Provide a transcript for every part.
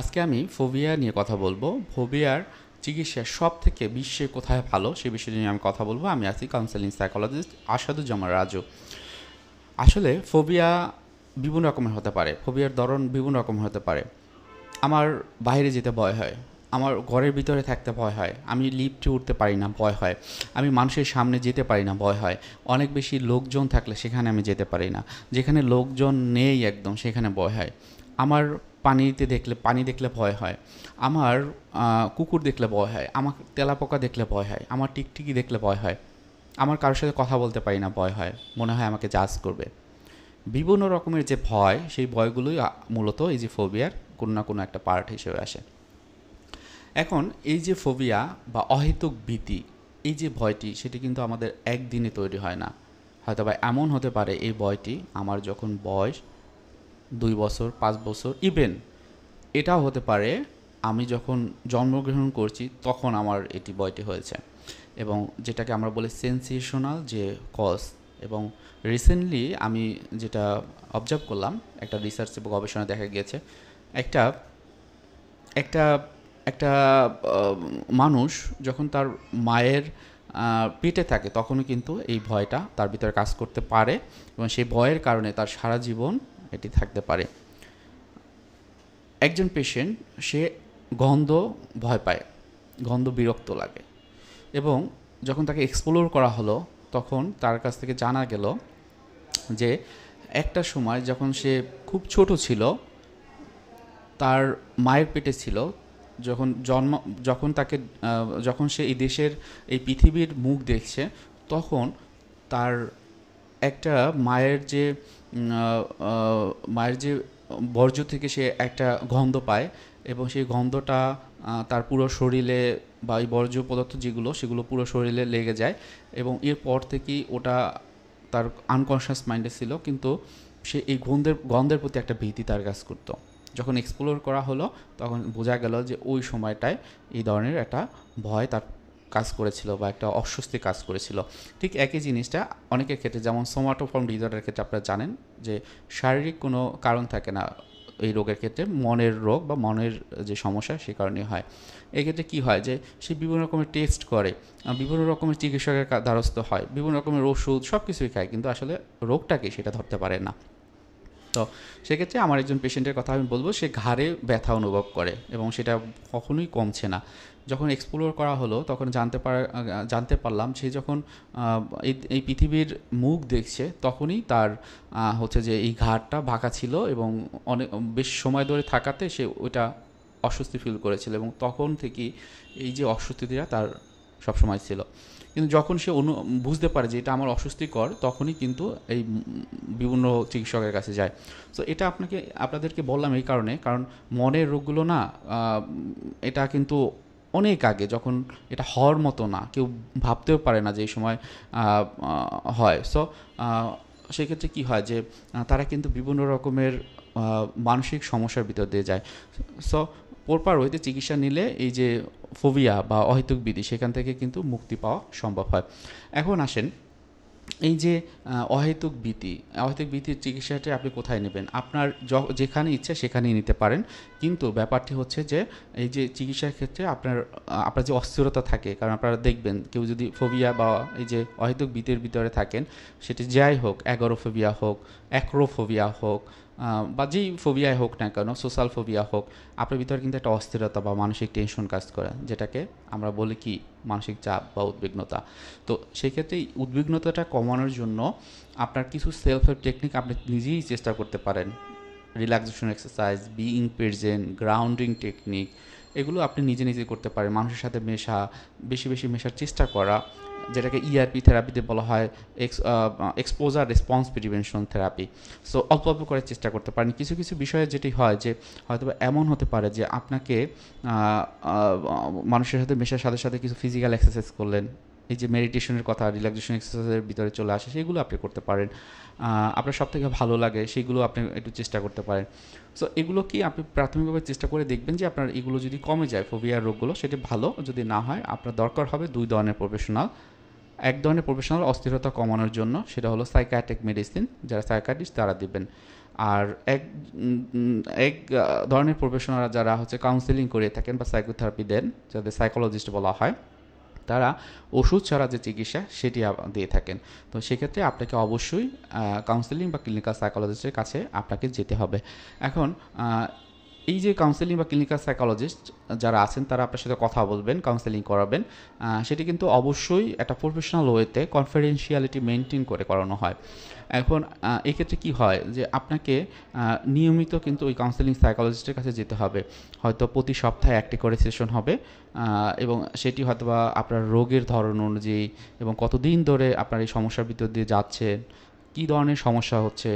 আজকে আমি ফোবিয়া নিয়ে কথা বলবো। ফোবিয়ার চিকিৎসা সব থেকে বিশ্বে কোথায় ভালো সে বিষয়ে নিয়ে আমি কথা বলবো। আমি আছি কাউন্সেলিং সাইকোলজিস্ট আসাদুজ্জামান রাজু। আসলে ফোবিয়া বিভিন্ন রকমের হতে পারে, ফোবিয়ার ধরন বিভিন্ন রকম হতে পারে। আমার বাইরে যেতে ভয় হয়, আমার ঘরের ভিতরে থাকতে ভয় হয়, আমি লিফটে উঠতে পারি না ভয় হয়, আমি মানুষের সামনে যেতে পারি না ভয় হয়, অনেক বেশি লোকজন থাকলে সেখানে আমি যেতে পারি না, যেখানে লোকজন নেই একদম সেখানে ভয় হয়। আমার পানি দেখলে ভয় হয়, আমার কুকুর দেখলে ভয় হয়, আমার তেলাপোকা দেখলে ভয় হয়, আমার টিকটিকি দেখলে ভয় হয়, আমার কারোর সাথে কথা বলতে পারি না ভয় হয়, মনে হয় আমাকে জাজ করবে। বিভিন্ন রকমের যে ভয়, সেই ভয়গুলোই মূলত এই যে ফোবিয়ার কোনো না কোনো একটা পার্ট হিসেবে আসে। এখন এই যে ফোবিয়া বা অহেতুক ভীতি, এই যে ভয়টি, সেটি কিন্তু আমাদের একদিনে তৈরি হয় না। হয়তো বা এমন হতে পারে এই ভয়টি আমার যখন বয়স 2 বছর, 5 বছর, ইভেন এটাও হতে পারে আমি যখন জন্মগ্রহণ করছি তখন আমার এটি ভয়টি হয়েছে। এবং যেটাকে আমরা বলি সেন্সেশনাল যে কজ। এবং রিসেন্টলি আমি যেটা অবজার্ভ করলাম, একটা রিসার্চ এবং গবেষণায় দেখা গিয়েছে, একটা একটা একটা মানুষ যখন তার মায়ের পেটে থাকে তখনও কিন্তু এই ভয়টা তার ভিতরে কাজ করতে পারে, এবং সেই ভয়ের কারণে তার সারা জীবন এটি থাকতে পারে। একজন পেশেন্ট, সে গন্ধ ভয় পায়, গন্ধ বিরক্ত লাগে, এবং যখন তাকে এক্সপ্লোর করা হলো তখন তার কাছ থেকে জানা গেল যে একটা সময় যখন সে খুব ছোট ছিল, তার মায়ের পেটে ছিল, যখন জন্ম যখন তাকে যখন সে এই দেশের এই পৃথিবীর মুখ দেখছে, তখন তার একটা মায়ের যে বর্জ্য থেকে সে একটা গন্ধ পায়, এবং সেই গন্ধটা তার পুরো শরীরে, বা এই বর্জ্য পদার্থ যেগুলো সেগুলো পুরো শরীরে লেগে যায়। এবং এরপর থেকেই ওটা তার আনকনশাস মাইন্ডে ছিল, কিন্তু সে এই গন্ধের প্রতি একটা ভীতি তার কাজ করতো। যখন এক্সপ্লোর করা হলো তখন বোঝা গেল যে ওই সময়টায় এই ধরনের একটা ভয় তার কাজ করেছিল, বা একটা অস্বস্তি কাজ করেছিল। ঠিক একই জিনিসটা অনেকের ক্ষেত্রে, যেমন সোমাটোফর্ম ডিসঅর্ডারের ক্ষেত্রে আপনারা জানেন যে শারীরিক কোনো কারণ থাকে না এই রোগের ক্ষেত্রে, মনের রোগ বা মনের যে সমস্যা সে কারণে হয়। এক্ষেত্রে কী হয় যে সে বিভিন্ন রকমের টেস্ট করে, বিভিন্ন রকমের চিকিৎসকের দ্বারস্থ হয়, বিভিন্ন রকমের ওষুধ সব কিছুই খায়, কিন্তু আসলে রোগটাকে সেটা ধরতে পারে না। তো সেক্ষেত্রে আমার একজন পেশেন্টের কথা আমি বলবো, সে ঘাড়ে ব্যথা অনুভব করে এবং সেটা কখনোই কমছে না। যখন এক্সপ্লোর করা হলো তখন জানতে পারলাম সে যখন এই পৃথিবীর মুখ দেখছে তখনই তার হচ্ছে যে এই ঘাড়টা বাঁকা ছিল, এবং অনেক বেশ সময় ধরে থাকাতে সে ওইটা অস্বস্তি ফিল করেছিল, এবং তখন থেকেই এই যে অস্বস্তিটা তার সবসময় ছিল। কিন্তু যখন সে বুঝতে পারে যে এটা আমার অস্বস্তিকর, তখনই কিন্তু এই বিভিন্ন চিকিৎসকের কাছে যায়। তো এটা আপনাদেরকে বললাম এই কারণে, কারণ মনের রোগগুলো না, এটা কিন্তু অনেক আগে, যখন এটা হওয়ার মতো না, কেউ ভাবতেও পারে না যে এই সময় হয়। সো সেক্ষেত্রে কী হয় যে তারা কিন্তু বিভিন্ন রকমের মানসিক সমস্যার ভিতর দিয়ে যায়। সো প্রপার ওয়েতে চিকিৎসা নিলে এই যে ফোবিয়া বা অহেতুক ভীতি, সেখান থেকে কিন্তু মুক্তি পাওয়া সম্ভব হয়। এখন আসেন, এই যে অহেতুক ভীতির চিকিৎসাটা আপনি কোথায় নেবেন? আপনার যেখানে ইচ্ছা সেখানেই নিতে পারেন। কিন্তু ব্যাপারটি হচ্ছে যে এই যে চিকিৎসার ক্ষেত্রে আপনার যে অস্থিরতা থাকে, কারণ আপনারা দেখবেন কেউ যদি ফোবিয়া বা এই যে অহেতুক ভীতির ভিতরে থাকেন, সেটি যাই হোক, অ্যাগোরাফোবিয়া হোক, অ্যাক্রোফোবিয়া হোক, বা যেই ফোবিয়াই হোক না কেন, সোশ্যাল ফোবিয়া হোক, আপনার ভিতরে কিন্তু একটা অস্থিরতা বা মানসিক টেনশন কাজ করে, যেটাকে আমরা বলি কি মানসিক চাপ বা উদ্বিগ্নতা। তো সেক্ষেত্রে এই উদ্বিগ্নতাটা কমানোর জন্য আপনার কিছু সেলফ হেল্প টেকনিক আপনি নিজেই চেষ্টা করতে পারেন। Relaxation exercise, being present, grounding technique, এগুলো আপনি নিজে নিজে করতে পারেন। মানুষের সাথে মেশা, বেশি বেশি মেশার চেষ্টা করা, যেটাকে ইআরপি থেরাপিতে বলা হয় exposure response prevention therapy. So অল্প অল্প করে চেষ্টা করতে পারেন। কিছু কিছু বিষয়ে যেটি হয় যে হয়তো এমন হতে পারে যে আপনাকে মানুষের সাথে মেশার সাথে সাথে কিছু ফিজিক্যাল এক্সারসাইজ করলেন, এই যে মেডিটেশনের কথা, রিল্যাক্সেশন এক্সারসাইজের ভিতরে চলে আসে, সেগুলো আপনি করতে পারেন। আপনার সব থেকে ভালো লাগে সেগুলো আপনি একটু চেষ্টা করতে পারেন। সো এগুলো কি আপনি প্রাথমিকভাবে চেষ্টা করে দেখবেন যে আপনার এগুলো যদি কমে যায়, ফোবিয়ার রোগগুলো, সেটি ভালো। যদি না হয়, আপনার দরকার হবে দুই ধরনের প্রফেশনাল। এক ধরনের প্রফেশনাল অস্থিরতা কমানোর জন্য, সেটা হলো সাইকিয়াট্রিক মেডিসিন, যারা সাইকিয়াট্রিস্ট তারা দিবেন। আর এক ধরনের প্রফেশনালরা যারা হচ্ছে কাউন্সেলিং করে থাকেন বা সাইকোথেরাপি দেন, যাদের সাইকোলজিস্ট বলা হয়, তারা ওষুধ ছাড়া যে চিকিৎসা সেটি দিয়ে থাকেন। তো সেক্ষেত্রে আপনাকে অবশ্যই কাউন্সেলিং বা ক্লিনিক্যাল সাইকোলজিস্টের কাছে আপনাকে যেতে হবে। এখন এই যে কাউন্সেলিং বা ক্লিনিক্যাল সাইকোলজিস্ট যারা আছেন তারা আপনার সাথে কথা বলবেন, কাউন্সেলিং করাবেন, সেটি কিন্তু অবশ্যই একটা প্রফেশনাল ওয়েতে কনফিডেন্সিয়ালিটি মেনটেন করে করানো হয়। এখন এক্ষেত্রে কি হয় যে আপনাকে নিয়মিত কিন্তু ওই কাউন্সেলিং সাইকোলজিস্টের কাছে যেতে হবে। হয়তো প্রতি সপ্তাহে একটি করে সেশন হবে, এবং সেটি হয়তো বা আপনার রোগের ধরন অনুযায়ী এবং কতদিন ধরে আপনার এই সমস্যার ভিতর দিয়ে যাচ্ছেন, কী ধরনের সমস্যা হচ্ছে,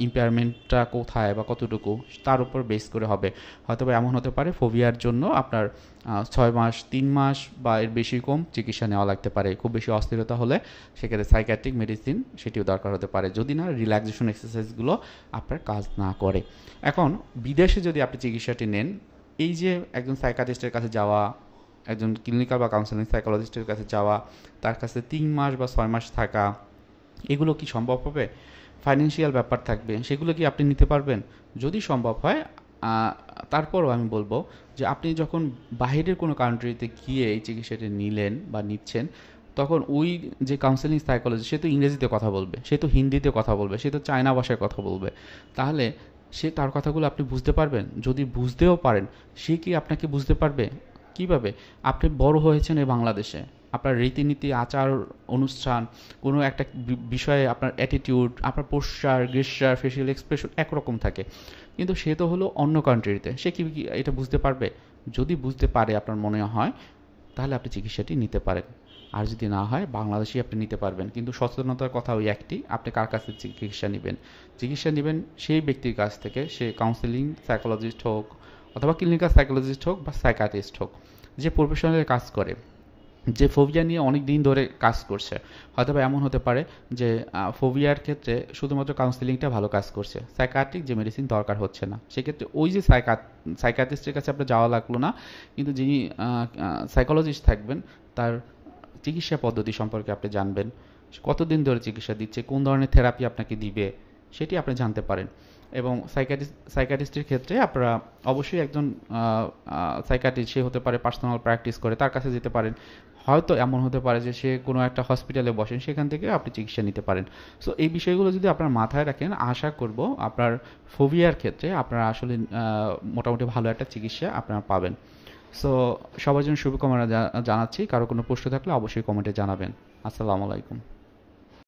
ইম্পেয়ারমেন্টটা কোথায় বা কতটুকু, তার উপর বেস করে হবে। হয়তো বা এমন হতে পারে ফোবিয়ার জন্য আপনার 6 মাস, 3 মাস বা এর বেশি কম চিকিৎসা নেওয়া লাগতে পারে। খুব বেশি অস্থিরতা হলে সেক্ষেত্রে সাইকিয়াট্রিক মেডিসিন সেটিও দরকার হতে পারে, যদি না রিল্যাক্সেশন এক্সারসাইজগুলো আপনার কাজ না করে। এখন বিদেশে যদি আপনি চিকিৎসাটি নেন, এই যে একজন সাইকিয়াট্রিস্টের কাছে যাওয়া, একজন ক্লিনিক্যাল বা কাউন্সেলিং সাইকোলজিস্টের কাছে যাওয়া, তার কাছে 3 মাস বা 6 মাস থাকা, এগুলো কি সম্ভব হবে? ফাইন্যান্সিয়াল ব্যাপার থাকবে, সেগুলো কি আপনি নিতে পারবেন? যদি সম্ভব হয়, তারপরও আমি বলবো যে আপনি যখন বাহিরের কোনো কান্ট্রিতে গিয়ে এই চিকিৎসাটি নিলেন বা নিচ্ছেন, তখন ওই যে কাউন্সেলিং সাইকোলজি, সে তো ইংরেজিতে কথা বলবে, সে তো হিন্দিতে কথা বলবে, সে তো চায়না ভাষায় কথা বলবে। তাহলে সে তার কথাগুলো আপনি বুঝতে পারবেন? যদি বুঝতেও পারেন, সে কি আপনাকে বুঝতে পারবে? কিভাবে? আপনি বড় হয়েছেন এই বাংলাদেশে, আপনার রীতিনীতি, আচার অনুষ্ঠান, কোনো একটা বিষয়ে আপনার অ্যাটিটিউড, আপনার পোশ্চার, গেস্চার, ফেসিয়াল এক্সপ্রেশন একরকম থাকে, কিন্তু সে তো হলো অন্য কান্ট্রিতে, সে কি এটা বুঝতে পারবে? যদি বুঝতে পারে আপনার মনে হয়, তাহলে আপনি চিকিৎসাটি নিতে পারেন। আর যদি না হয়, বাংলাদেশেই আপনি নিতে পারবেন। কিন্তু সচেতনতার কথা ওই একটি, আপনি কার কাছে চিকিৎসা নেবেন? চিকিৎসা নেবেন সেই ব্যক্তির কাছ থেকে, সে কাউন্সেলিং সাইকোলজিস্ট হোক অথবা ক্লিনিক্যাল সাইকোলজিস্ট হোক বা সাইকিয়াট্রিস্ট হোক, যে প্রফেশনাল কাজ করে, যে ফোবিয়া নিয়ে অনেক দিন ধরে কাজ করছে। হয়তো বা এমন হতে পারে যে ফোবিয়ার ক্ষেত্রে শুধুমাত্র কাউন্সেলিংটা ভালো কাজ করছে, সাইকিয়াট্রিক যে মেডিসিন দরকার হচ্ছে না। সেক্ষেত্রে ওই যে সাইকিয়াট্রিস্টের কাছে আপনার যাওয়া লাগলো না, কিন্তু যিনি সাইকোলজিস্ট থাকবেন, তার চিকিৎসা পদ্ধতি সম্পর্কে আপনি জানবেন, কতদিন ধরে চিকিৎসা দিচ্ছে, কোন ধরনের থেরাপি আপনাকে দিবে, সেটি আপনি জানতে পারেন। এবং সাইকিয়াট্রিস্টের ক্ষেত্রে আপনারা অবশ্যই একজন সাইকিয়াট্রিস্ট, সে হতে পারে পার্সোনাল প্র্যাকটিস করে, তার কাছে যেতে পারেন। হয়তো এমন হতে পারে যে সে কোনো একটা হসপিটালে বসেন, সেখান থেকে আপনি চিকিৎসা নিতে পারেন। সো এই বিষয়গুলো যদি আপনার মাথায় রাখেন, আশা করব আপনার ফোবিয়ার ক্ষেত্রে আপনারা আসলে মোটামুটি ভালো একটা চিকিৎসা আপনারা পাবেন। সো সবার জন্য শুভকামনা জানাচ্ছি। কারো কোনো প্রশ্ন থাকলে অবশ্যই কমেন্টে জানাবেন। আসসালামু আলাইকুম।